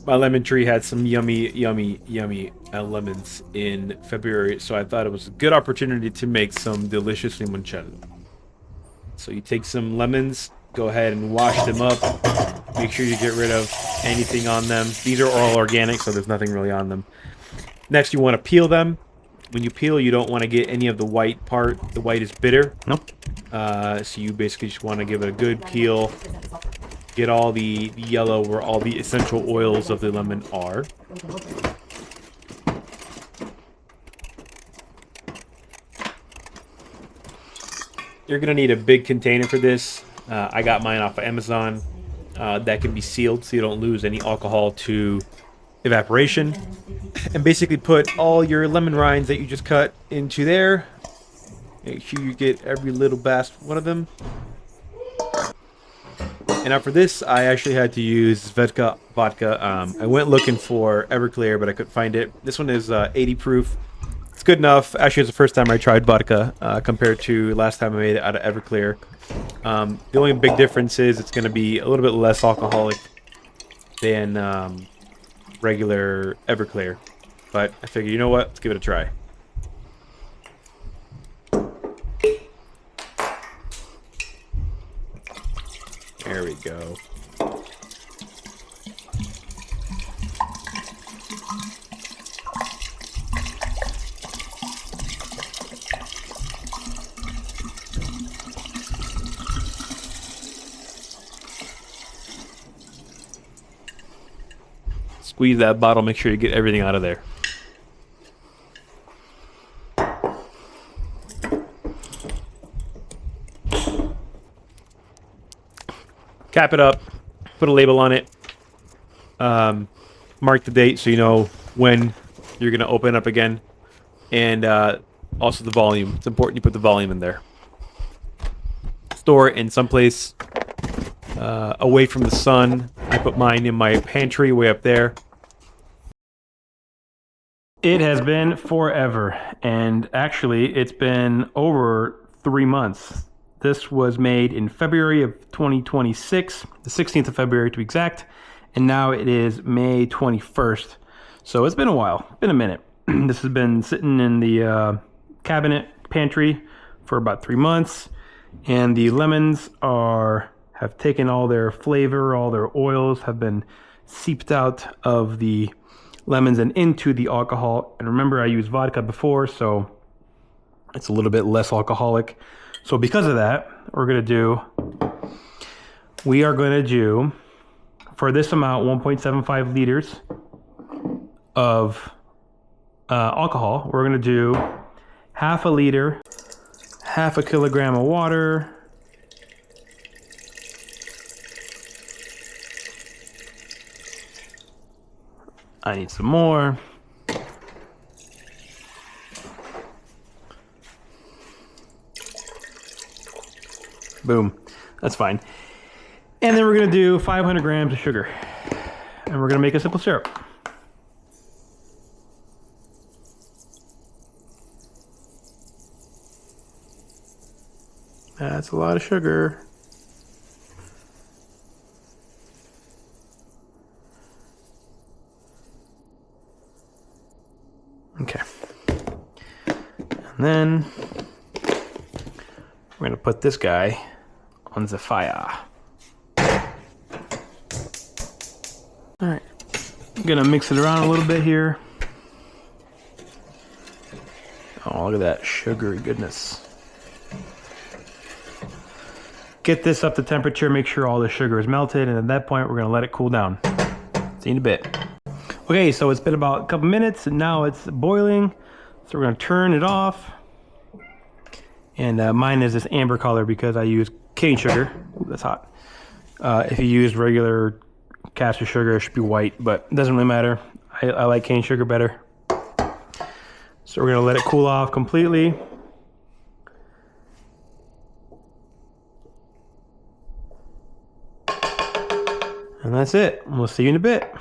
my lemon tree had some yummy lemons in February, so I thought it was a good opportunity to make some delicious limoncello. So you take some lemons, go ahead and wash them up. Make sure you get rid of anything on them. These are all organic, so there's nothing really on them. Next, you want to peel them. When you peel, you don't want to get any of the white part. The white is bitter. Nope. So you basically just want to give it a good peel. Get all the yellow where all the essential oils of the lemon are. You're going to need a big container for this. I got mine off of Amazon. That can be sealed so you don't lose any alcohol to evaporation. And basically put all your lemon rinds that you just cut into there. Make sure you get every little one of them. And now for this, I actually had to use Svedka vodka. I went looking for Everclear, but I couldn't find it. This one is 80 proof. It's good enough. Actually, it's the first time I tried vodka compared to last time I made it out of Everclear. The only big difference is it's going to be a little bit less alcoholic than regular Everclear. But I figured, you know what? Let's give it a try. There we go. Squeeze that bottle, make sure you get everything out of there. Cap it up, put a label on it, mark the date so you know when you're going to open up again, and also the volume. It's important you put the volume in there. Store it in someplace away from the sun. I put mine in my pantry way up there. It has been forever, and actually it's been over 3 months. This was made in February of 2026, the 16th of February to be exact, and now it is May 21st. So it's been a while, been a minute. This has been sitting in the cabinet pantry for about 3 months, and the lemons have taken all their flavor, all their oils have been seeped out of the lemons and into the alcohol. And remember, I used vodka before, so it's a little bit less alcoholic. So because of that, we are going to do, for this amount, 1.75 liters of alcohol. We're going to do half a liter, half a kilogram of water, I need some more. Boom. That's fine. And then we're going to do 500 grams of sugar. And we're going to make a simple syrup. That's a lot of sugar. Okay. And then we're going to put this guy on the fire. All right. I'm going to mix it around a little bit here. Oh, look at that sugary goodness. Get this up to temperature, make sure all the sugar is melted, and at that point we're going to let it cool down. See you in a bit. Okay, so it's been about a couple minutes and now it's boiling. So we're going to turn it off. And mine is this amber color because I use cane sugar. Ooh, that's hot. If you use regular caster sugar, it should be white, but it doesn't really matter. I like cane sugar better. So we're going to let it cool off completely. And that's it. We'll see you in a bit.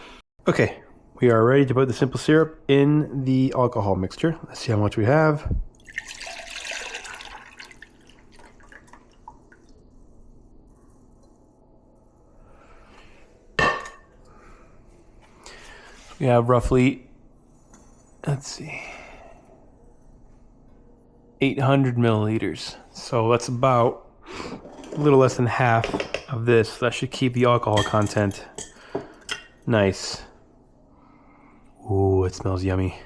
Okay, we are ready to put the simple syrup in the alcohol mixture. Let's see how much we have. We have roughly, let's see, 800 milliliters. So that's about a little less than half of this. That should keep the alcohol content nice. Ooh, it smells yummy.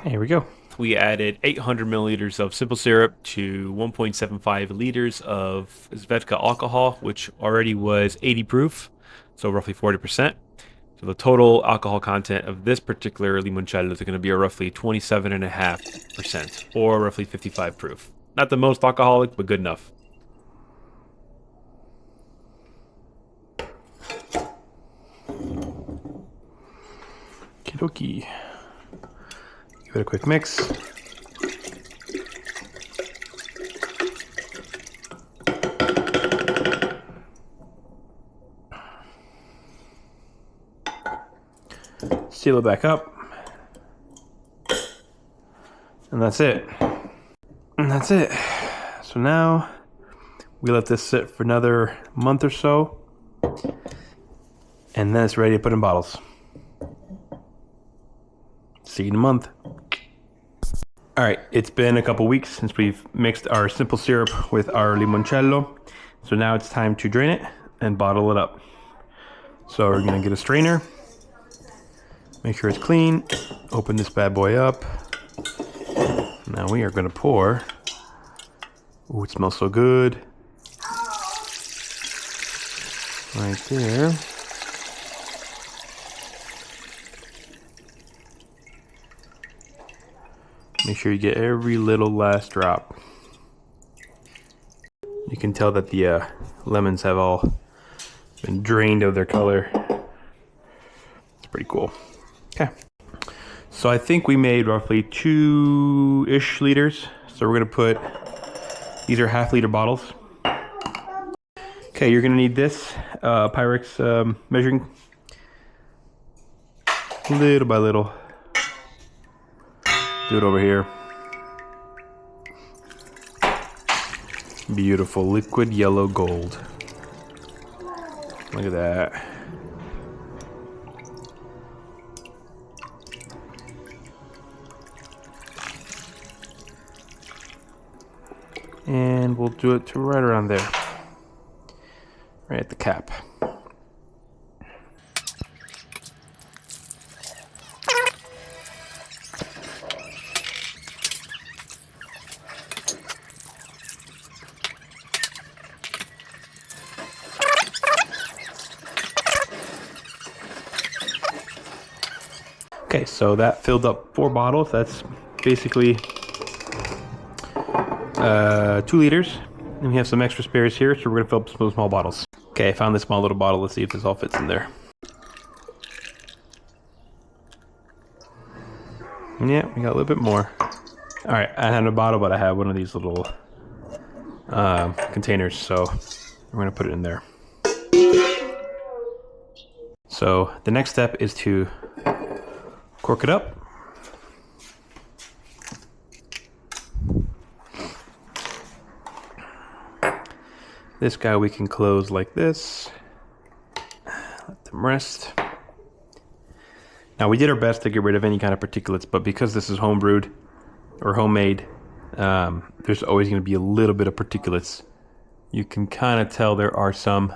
Here we go. We added 800 milliliters of simple syrup to 1.75 liters of Zvedka alcohol, which already was 80 proof, so roughly 40%. So the total alcohol content of this particular limoncello is going to be roughly 27.5%, or roughly 55 proof. Not the most alcoholic, but good enough. Okie dokie. Give it a quick mix. Seal it back up. And that's it. And that's it. So now we let this sit for another month or so. And then it's ready to put in bottles. See you in a month. All right, it's been a couple weeks since we've mixed our simple syrup with our limoncello. So now it's time to drain it and bottle it up. So we're gonna get a strainer. Make sure it's clean. Open this bad boy up. Now we are gonna pour. Ooh, it smells so good. Right there. Make sure you get every little last drop. You can tell that the lemons have all been drained of their color. It's pretty cool. Okay. So I think we made roughly 2-ish liters. So we're gonna put, these are half-liter bottles. Okay, you're gonna need this Pyrex measuring, little by little. Do it over here. Beautiful liquid yellow gold. Look at that. And we'll do it to right around there. Right at the cap. Okay, so that filled up 4 bottles. That's basically 2 liters. And we have some extra spares here, so we're gonna fill up some small bottles. Okay, I found this small little bottle. Let's see if this all fits in there. Yeah, we got a little bit more. All right, I had a bottle, but I have one of these little containers, so we're gonna put it in there. So the next step is to cork it up. This guy we can close like this. Let them rest. Now we did our best to get rid of any kind of particulates, but because this is homebrewed or homemade, there's always going to be a little bit of particulates. You can kind of tell there are some.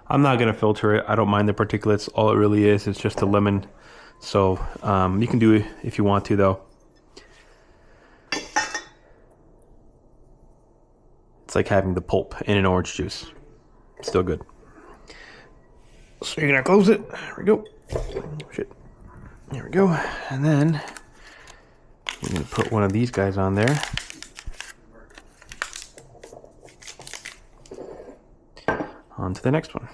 I'm not going to filter it. I don't mind the particulates. All it really is just a lemon. So you can do it if you want to, though. It's like having the pulp in an orange juice. Still good. So you're gonna close it. There we go. Shit. There we go. And then we're gonna put one of these guys on there. On to the next one.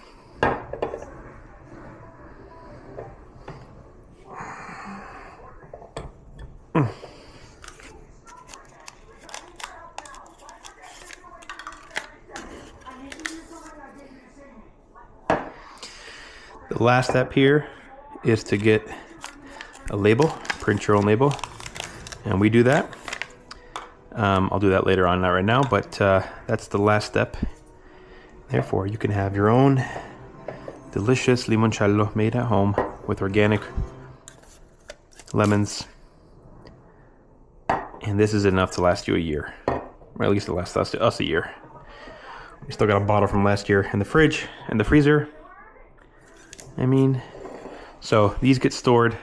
The last step here is to get a label, print your own label, and we do that. I'll do that later on, not right now, but that's the last step. Therefore, you can have your own delicious limoncello made at home with organic lemons. And this is enough to last you a year. Or at least it lasts us a year. We still got a bottle from last year in the fridge and the freezer. I mean, so these get stored.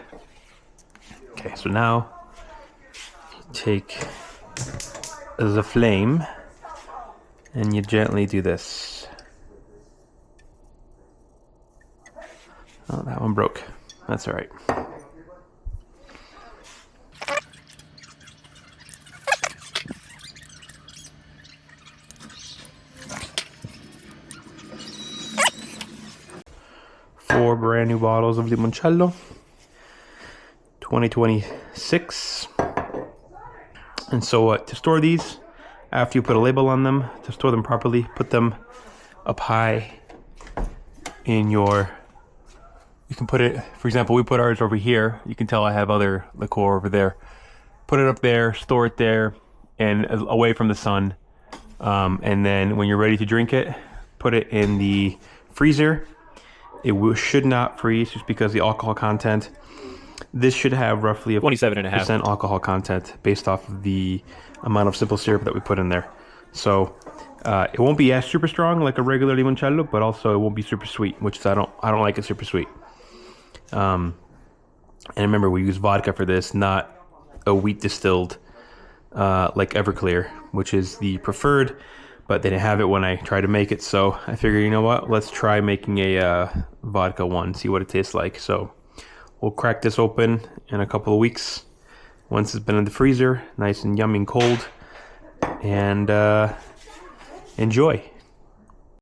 Okay, so now you take the flame and you gently do this. Oh, that one broke. That's all right. Four brand new bottles of limoncello, 2026. And so to store these, after you put a label on them, to store them properly, put them up high in your, you can put it, for example, we put ours over here. You can tell I have other liqueur over there. Put it up there, store it there, and away from the sun. And then when you're ready to drink it, put it in the freezer. It should not freeze just because the alcohol content. This should have roughly a 27.5% alcohol content based off of the amount of simple syrup that we put in there. So it won't be as super strong like a regular limoncello, but also it won't be super sweet, which is I don't like it super sweet. And remember, we use vodka for this, not a wheat distilled like Everclear, which is the preferred. But they didn't have it when I tried to make it, so I figured, you know what, let's try making a vodka one, see what it tastes like. So we'll crack this open in a couple of weeks once it's been in the freezer, nice and yummy and cold, and enjoy.